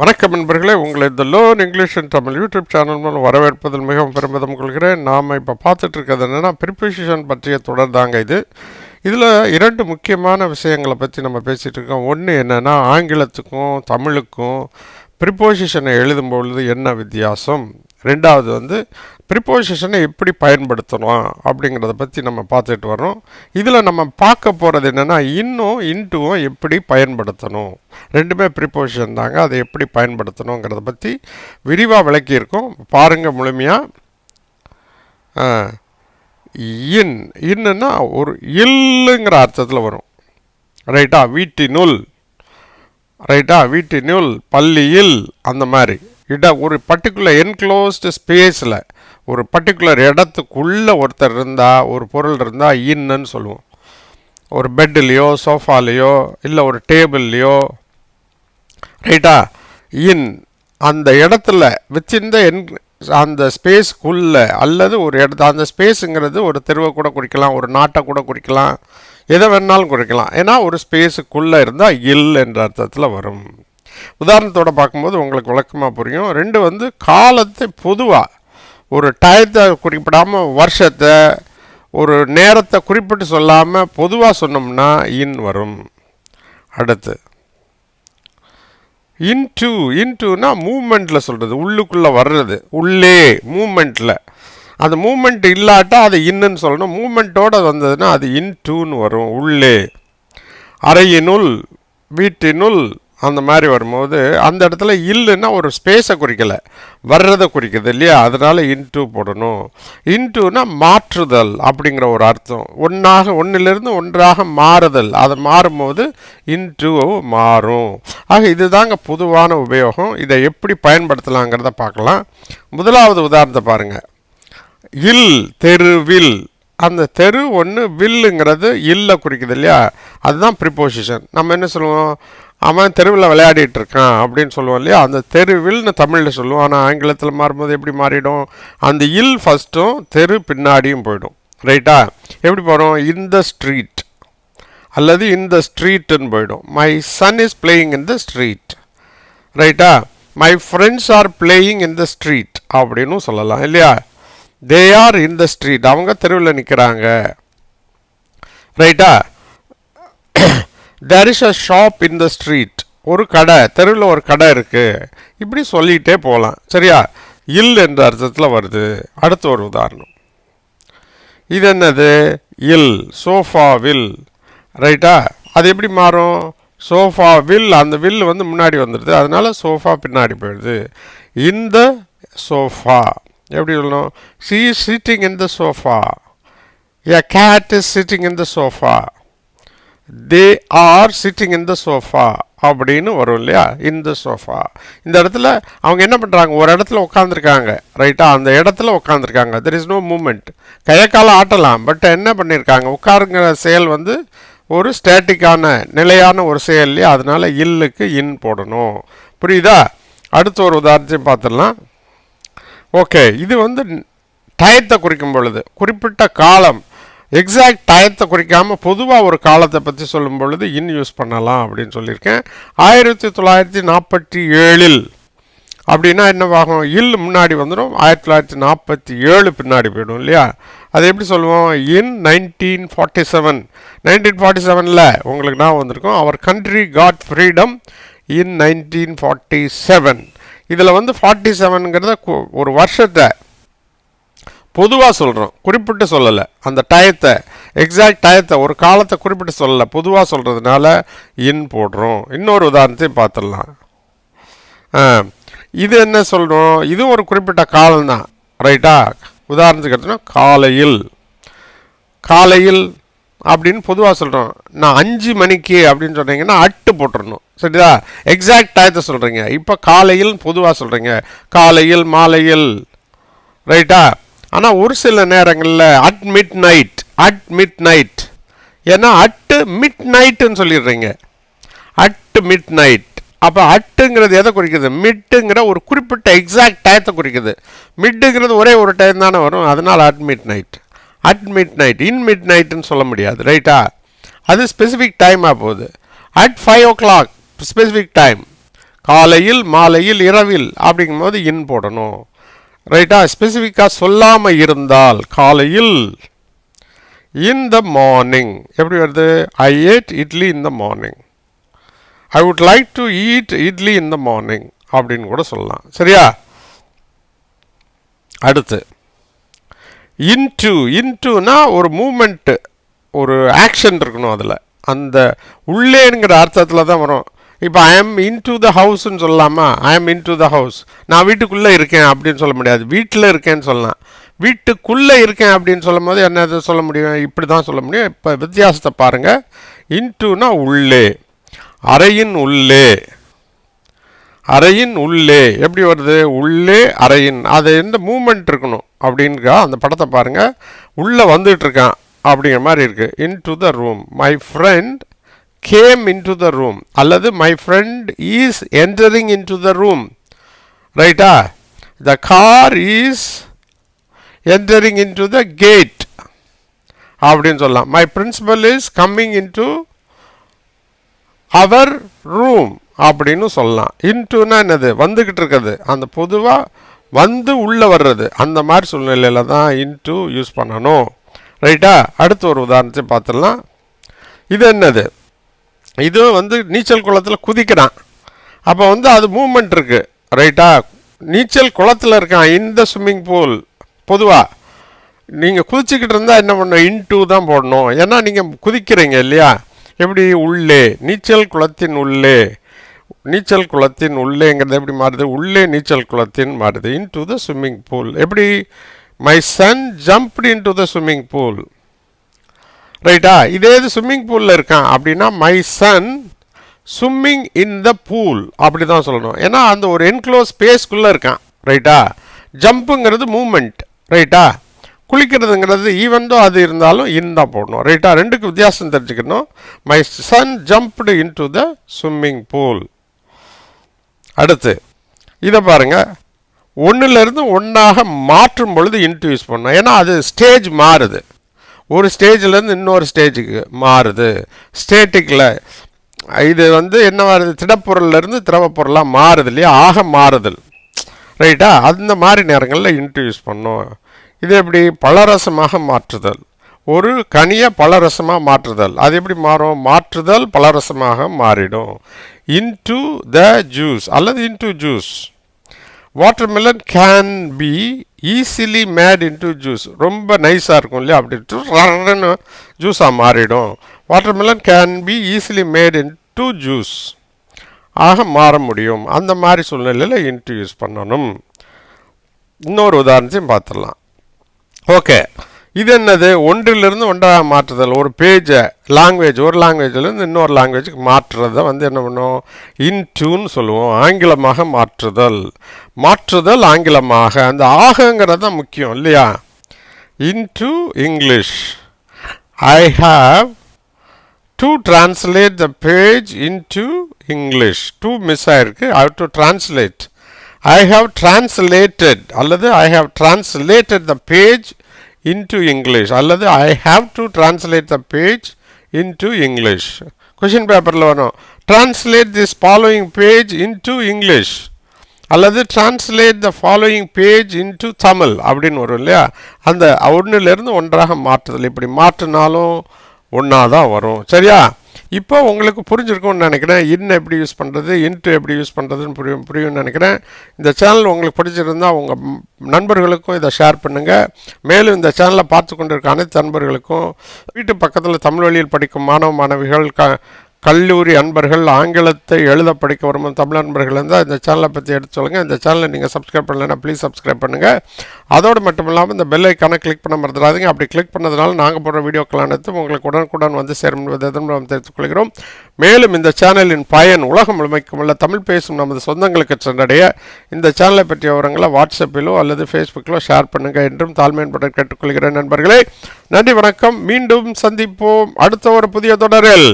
வணக்கம் நண்பர்களே, உங்களை இந்த லேர்ன் இங்கிலீஷ் இன் தமிழ் யூடியூப் சேனல் மூலம் வரவேற்பதில் மிகவும் பெருமிதம் கொள்கிறேன். நாம் இப்போ பார்த்துட்டு இருக்கிறது என்னென்னா ப்ரிபோசிஷன் பற்றிய தொடர் தாங்க இது. இதில் இரண்டு முக்கியமான விஷயங்களை பற்றி நம்ம பேசிகிட்டு இருக்கோம். ஒன்று என்னென்னா, ஆங்கிலத்துக்கும் தமிழுக்கும் ப்ரிபோசிஷனை எழுதும்பொழுது என்ன வித்தியாசம், ரெண்டாவது வந்து ப்ரிபோசிஷனை எப்படி பயன்படுத்தணும் அப்படிங்கிறத பற்றி நம்ம பார்த்துட்டு வரோம். இதில் நம்ம பார்க்க போகிறது என்னென்னா, இன்னும் இன்ட்டுவும் எப்படி பயன்படுத்தணும். ரெண்டுமே ப்ரிபோசிஷன் தாங்க, அதை எப்படி பயன்படுத்தணுங்கிறத பற்றி விரிவாக விளக்கியிருக்கோம். பாருங்கள் முழுமையாக. இன்னுன்னா ஒரு இல்லுங்கிற அர்த்தத்தில் வரும். ரைட்டா? வீட்டினுள், ரைட்டா? வீட்டினுள், பள்ளியில், அந்த மாதிரி ஒரு பர்டிகுலர் என்க்ளோஸ்டு ஸ்பேஸில் ஒரு பர்டிகுலர் இடத்துக்குள்ளே ஒருத்தர் இருந்தால், ஒரு பொருள் இருந்தால் இன்னுன்னு சொல்லுவோம். ஒரு பெட்லேயோ சோஃபாலேயோ இல்லை ஒரு டேபிள்லையோ, ரைட்டா? அந்த இடத்துல வச்சிருந்த அந்த ஸ்பேஸ்க்குள்ளே, அல்லது ஒரு அந்த ஸ்பேஸுங்கிறது ஒரு தெருவை கூட குறிக்கலாம், ஒரு நாட்டை கூட குறிக்கலாம், எதை வேணாலும் குறிக்கலாம். ஏன்னா ஒரு ஸ்பேஸுக்குள்ளே இருந்தால் என்ற அர்த்தத்தில் வரும். உதாரணத்தோடு பார்க்கும்போது உங்களுக்கு விளக்கமாக புரியும். ரெண்டு வந்து காலத்தை பொதுவாக ஒரு டயத்தை குறிப்பிடாமல், வருஷத்தை, ஒரு நேரத்தை குறிப்பிட்டு சொல்லாமல் பொதுவாக சொன்னோம்னா வரும். அடுத்து இன்டூனா மூமெண்ட்டில் சொல்கிறது, உள்ளுக்குள்ளே வர்றது, உள்ளே மூமெண்ட்டில். அந்த மூமெண்ட் இல்லாட்டா அது இன்னுன்னு சொல்லணும். மூமெண்ட்டோடு வந்ததுன்னா அது இன்டூன்னு வரும், உள்ளே. அறையினுள், வீட்டினுள், அந்த மாதிரி வரும்போது அந்த இடத்துல இல்லைன்னா ஒரு ஸ்பேஸை குறிக்கலை, வர்றதை குறிக்குது இல்லையா? அதனால் இன்டூ போடணும். இன்டூனா மாற்றுதல் அப்படிங்கிற ஒரு அர்த்தம். ஒன்றிலிருந்து ஒன்றாக மாறுதல், அதை மாறும்போது இன்டூ மாறும். ஆக இதுதாங்க பொதுவான உபயோகம். இதை எப்படி பயன்படுத்தலாங்கிறத பார்க்கலாம். முதலாவது உதாரணத்தை பாருங்கள். தெருவில், அந்த தெரு ஒன்று, வில்லுங்கிறது இல்லை குறிக்குது இல்லையா? அதுதான் ப்ரிபோசிஷன். நம்ம என்ன சொல்லுவோம், அவன் தெருவில் விளையாடிட்டு இருக்கான் அப்படின்னு சொல்லுவோம் இல்லையா? அந்த தெருவில்னு தமிழில் சொல்லுவோம். ஆனால் ஆங்கிலத்தில் மாறும்போது எப்படி மாறிடும், அந்த ஃபஸ்ட்டும் தெரு பின்னாடியும் போயிடும். ரைட்டா? எப்படி போகிறோம், இந்த ஸ்ட்ரீட் அல்லது இந்த ஸ்ட்ரீட்டுன்னு போயிடும். My son is playing in the street. ரைட்டா? My friends are playing in the street அப்படின்னு சொல்லலாம் இல்லையா? They are in the street, அவங்க தெருவில் நிற்கிறாங்க. ரைட்டா? there is a shop in the street, ஒரு கடை, தெருவில் ஒரு கடை இருக்குது. இப்படி சொல்லிகிட்டே போகலாம். சரியா? என்ற அர்த்தத்தில் வருது. அடுத்த ஒரு உதாரணம். இது என்னது, சோஃபாவில். ரைட்டா? அது எப்படி மாறும், சோஃபாவில், அந்த வில் வந்து முன்னாடி வந்துடுது, அதனால சோஃபா பின்னாடி போயிடுது. இந்த சோஃபா எப்படி சொல்லணும், she is sitting in the sofa, a cat is sitting in the sofa, they are sitting in the sofa அப்படின்னு வரும் இல்லையா? இந்த சோஃபா, இந்த இடத்துல அவங்க என்ன பண்ணுறாங்க, ஒரு இடத்துல உட்காந்துருக்காங்க. ரைட்டா? அந்த இடத்துல உட்காந்துருக்காங்க. There is no movement. கையக்கால ஆட்டலாம், பட் என்ன பண்ணியிருக்காங்க, உட்காருங்கிற செயல் வந்து ஒரு ஸ்டேட்டிக்கான நிலையான ஒரு செயல் இல்லையா? அதனால இல்லுக்கு போடணும். புரியுதா? அடுத்த ஒரு உதாரணத்தையும் பார்த்துடலாம். ஓகே, இது வந்து டயத்தை குறிக்கும் பொழுது, குறிப்பிட்ட காலம், எக்ஸாக்ட் டயத்தை குறிக்காமல் பொதுவாக ஒரு காலத்தை பற்றி சொல்லும் பொழுது யூஸ் பண்ணலாம் அப்படின்னு சொல்லியிருக்கேன். 1947 அப்படின்னா என்னவாகும், முன்னாடி வந்துடும், 1947 பின்னாடி போயிடும் இல்லையா? அது எப்படி சொல்லுவோம், 1947. 1947 உங்களுக்கு நான் வந்திருக்கோம், our country got freedom in 1947. இதில் வந்து 47ங்கிறத ஒரு வருஷத்தை பொதுவாக சொல்கிறோம், குறிப்பிட்டு சொல்லலை. அந்த டயத்தை, எக்ஸாக்ட் டயத்தை, ஒரு காலத்தை குறிப்பிட்டு சொல்லலை, பொதுவாக சொல்கிறதுனால போடுறோம். இன்னொரு உதாரணத்தையும் பார்த்துடலாம். இது என்ன சொல்கிறோம், இதுவும் ஒரு குறிப்பிட்ட காலம்தான். ரைட்டா? உதாரணத்துக்கு எடுத்தோன்னா காலையில் அப்படின்னு பொதுவாக சொல்கிறோம். நான் 5 மணிக்கு அப்படின்னு சொன்னீங்கன்னா அட்டு போட்டுடணும். சரிதா? எக்ஸாக்ட் டயத்தை சொல்கிறீங்க. இப்போ காலையில் பொதுவாக சொல்கிறீங்க, காலையில், மாலையில். ரைட்டா? ஆனால் ஒரு சில நேரங்களில் அட் மிட் நைட், ஏன்னா அட்டு மிட் நைட்டுன்னு சொல்லிடுறீங்க. At midnight. அப்போ அட்டுங்கிறது எதை குறிக்குது, மிட்டுங்கிற ஒரு குறிப்பிட்ட எக்ஸாக்ட் டயத்தை குறிக்குது. மிட்டுங்கிறது ஒரே ஒரு டைம் தானே வரும், அதனால் அட் மிட் நைட். இன் மிட் நைட்டுன்னு சொல்ல முடியாது. ரைட்டா? அது ஸ்பெசிஃபிக் டைமாக போகுது. At 5 o'clock specific time. காலையில் மாலையில் இரவில் அப்படிங்கும்போது இன் போடணும். ரைட்டா? ஸ்பெசிஃபிக்காக சொல்லாமல் இருந்தால் காலையில் in the morning எப்படி வருது? I ate idli in the morning. I would like to eat idli in the morning அப்படின்னு கூட சொல்லலாம். சரியா? அடுத்து இன்டுனா ஒரு மூமெண்ட், ஒரு ஆக்ஷன் இருக்கணும் அதில். அந்த உள்ளேங்கிற அர்த்தத்தில் தான் வரும். இப்போ ஐ எம் இன்டு த ஹவுஸ்ன்னு சொல்லலாமா? I am into the house. நான் வீட்டுக்குள்ளே இருக்கேன் அப்படின்னு சொல்ல முடியாது, வீட்டில் இருக்கேன்னு சொல்லலாம். வீட்டுக்குள்ளே இருக்கேன் அப்படின்னு சொல்லும் போது என்ன சொல்ல முடியும்? இப்படி தான் சொல்ல முடியும். இப்போ வித்தியாசத்தை பாருங்கள். இன்டுனா உள்ளே, அறையின் உள்ளே. அறையின் உள்ளே எப்படி வருது? உள்ளே அறையின். அது எந்த மூமெண்ட் இருக்கணும் அப்படின்னுக்கா அந்த படத்தை பாருங்கள். உள்ளே வந்துட்டுருக்கான் அப்படிங்கிற மாதிரி இருக்குது. Into the room. My friend came into the room, அல்லது my friend is entering into the room. ரைட்டா? The car is entering into the gate அப்படின்னு சொல்லலாம். my principal is coming into our room அப்படின்னு சொல்லலாம். இன்டுனா என்னது? வந்துக்கிட்டு இருக்கிறது. அந்த பொதுவாக வந்து உள்ளே வர்றது, அந்த மாதிரி சூழ்நிலையில் தான் இன்டு யூஸ் பண்ணணும். ரைட்டா? அடுத்து ஒரு உதாரணத்தை பார்த்துடலாம். இது என்னது? இது நீச்சல் குளத்தில் குதிக்கிறான். அப்போ அது மூமெண்ட் இருக்குது. ரைட்டா? நீச்சல் குளத்தில் இருக்கான், இந்த ஸ்விம்மிங் பூல். பொதுவாக நீங்கள் குதிச்சுக்கிட்டு இருந்தால் என்ன பண்ணணும்? இன்டு தான் போடணும். ஏன்னா நீங்கள் குதிக்கிறீங்க இல்லையா? எப்படி? உள்ளே, நீச்சல் குளத்தின் உள்ளே. நீச்சல் குளத்தின் உள்ளேங்கிறது எப்படி மாறுது? உள்ளே நீச்சல் குளத்தின் மாறுது. Into the swimming pool. எப்படி? My son jumped into the swimming pool. ரைட்டா? இதே இது ஸ்விம்மிங் பூலில் இருக்கான் அப்படின்னா my son swimming in the pool அப்படி தான் சொல்லணும். ஏன்னா அந்த ஒரு என்க்ளோஸ் ஸ்பேஸ்க்குள்ளே இருக்கான். ரைட்டா? ஜம்புங்கிறது மூமெண்ட். ரைட்டா? குளிக்கிறதுங்கிறது ஈவன்தோ அது இருந்தாலும் இன் தான் போடணும். ரைட்டா? ரெண்டுக்கு வித்தியாசம் தெரிஞ்சுக்கணும். My son jumped into the swimming pool. அடுத்து இதை பாருங்கள். ஒன்றுலேருந்து ஒன்றாக மாற்றும் பொழுது இன்டு யூஸ் பண்ணணும். ஏன்னா அது ஸ்டேஜ் மாறுது. ஒரு ஸ்டேஜிலேருந்து இன்னொரு ஸ்டேஜுக்கு மாறுது. ஸ்டேட்டிக்கில் இது என்ன மாறுது? திடப்பொருள்லேருந்து திரவப்பொருளாக மாறுது இல்லையா? ஆக மாறுதல். ரைட்டா? அந்த மாதிரி நேரங்களில் இன்டு யூஸ் பண்ணோம். இது எப்படி? பலரசமாக மாற்றுதல். ஒரு கனியை பலரசமாக மாற்றுதல். அது எப்படி மாறும்? மாற்றுதல் பலரசமாக மாறிடும். இன்டு த ஜூஸ் அல்லது into juice. Watermelon can be easily made into juice. ரொம்ப நைஸாக இருக்கும் இல்லையா? அப்படின்ட்டு ஜூஸாக மாறிடும். Watermelon can be easily made into juice ஆக மாற முடியும். அந்த மாதிரி சூழ்நிலையில் இன்டு யூஸ் பண்ணணும். இன்னொரு உதாரணத்தையும் பார்த்துடலாம். ஓகே, இது என்னது? ஒன்றிலிருந்து ஒன்றாக மாற்றுதல். ஒரு பேஜை லாங்குவேஜ், ஒரு லாங்குவேஜிலேருந்து இன்னொரு லாங்குவேஜுக்கு மாற்றுறதை என்ன பண்ணுவோம்? இன்டுன்னு சொல்லுவோம். ஆங்கிலமாக மாற்றுதல். மாற்றுதல் ஆங்கிலமாக. அந்த ஆகங்கிறது தான் முக்கியம் இல்லையா? Into English. I have to translate the page into English. To miss ஆயிருக்கு. I have to translate. I have translated அல்லது I have translated the page into English அல்லது I have to translate the page into English. question paperல வரும். Translate this following page into English அல்லது translate the following page into Tamil அப்படின்னு வரும் இல்லையா? அந்த ஒன்றிலிருந்து ஒன்றாக மாற்றுதல். இப்படி மாற்றினாலும் ஒன்றா தான் வரும். சரியா? இப்போ உங்களுக்கு புரிஞ்சிருக்கும்னு நினைக்கிறேன். இன் எப்படி யூஸ் பண்ணுறது, இன்ட்டு எப்படி யூஸ் பண்ணுறதுன்னு புரியும்னு நினைக்கிறேன். இந்த சேனல் உங்களுக்கு பிடிச்சிருந்தால் உங்கள் நண்பர்களுக்கும் இதை ஷேர் பண்ணுங்கள். மேலும் இந்த சேனலை பார்த்து கொண்டிருக்க அனைத்து நண்பர்களுக்கும், வீட்டு பக்கத்தில் தமிழ் வழியில் படிக்கும் மாணவ மாணவிகள், கல்லூரி அன்பர்கள், ஆங்கிலத்தை எழுத படிக்க வரும் தமிழ் அன்பர்கள் இருந்தால் இந்த சேனலை பற்றி எடுத்து சொல்லுங்கள். இந்த சேனலை நீங்கள் சப்ஸ்கிரைப் பண்ணலைன்னா ப்ளீஸ் சப்ஸ்கிரைப் பண்ணுங்கள். அதோடு மட்டும் இல்லாமல் இந்த பெல் ஐக்கானை கிளிக் பண்ண மறந்துடாதீங்க. அப்படி கிளிக் பண்ணதுனால நாங்கள் போடுற வீடியோக்கள் அனைத்தும் உங்களுக்கு உடனுக்குடன் வந்து சேரும் என்பதை நாம் தெரிவித்துக் கொள்கிறோம். மேலும் இந்த சேனலின் பயன் உலகம் முழுமைக்கும் உள்ள தமிழ் பேசும் நமது சொந்தங்களுக்கு சென்றடைய இந்த சேனலை பற்றிய விவரங்களை வாட்ஸ்அப்பிலோ அல்லது ஃபேஸ்புக்கிலோ ஷேர் பண்ணுங்கள் என்றும் தாழ்மையுடன் கேட்டுக்கொள்கிறேன். நண்பர்களே, நன்றி, வணக்கம். மீண்டும் சந்திப்போம் அடுத்த ஒரு புதிய தொடரில்.